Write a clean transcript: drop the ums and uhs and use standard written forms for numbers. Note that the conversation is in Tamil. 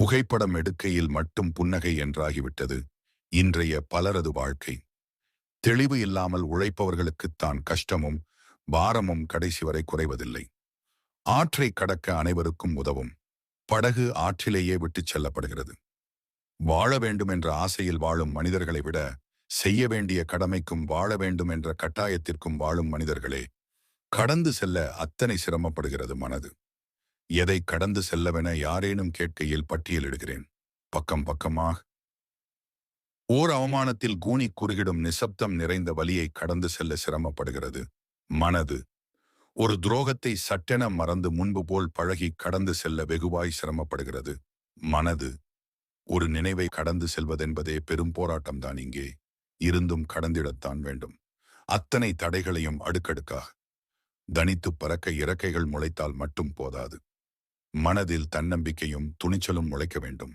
புகைப்படம் எடுக்கையில் மட்டும் புன்னகை என்றாகிவிட்டது இன்றைய பலரது வாழ்க்கை. தெளிவு இல்லாமல் உழைப்பவர்களுக்குத்தான் கஷ்டமும் பாரமும் கடைசி வரை குறைவதில்லை. ஆற்றை கடக்க அனைவருக்கும் உதவும் படகு ஆற்றிலேயே விட்டுச் செல்லப்படுகிறது. வாழ வேண்டும் என்ற ஆசையில் வாழும் மனிதர்களை விட செய்ய வேண்டிய கடமைக்கும் வாழ வேண்டும் என்ற கட்டாயத்திற்கும் வாழும் மனிதர்களே கடந்து செல்ல அத்தனை சிரமப்படுகிறது மனது. எதை கடந்து செல்லவென யாரேனும் கேட்கையில் பட்டியலிடுகிறேன் பக்கம் பக்கமாக. ஓர் அவமானத்தில் கூனி குறுகிடும் நிசப்தம் நிறைந்த வலியை கடந்து செல்ல சிரமப்படுகிறது மனது. ஒரு துரோகத்தை சட்டென மறந்து முன்பு போல் பழகி கடந்து செல்ல வெகுவாய் சிரமப்படுகிறது மனது. ஒரு நினைவை கடந்து செல்வதென்பதே பெரும் போராட்டம்தான். இங்கே இருந்தும் கடந்திடத்தான் வேண்டும். அத்தனை தடைகளையும் அடுக்கடுக்காக தனித்து பறக்க இறக்கைகள் முளைத்தால் மட்டும் போதாது. மனதில் தன்னம்பிக்கையும் துணிச்சலும் முளைக்க வேண்டும்.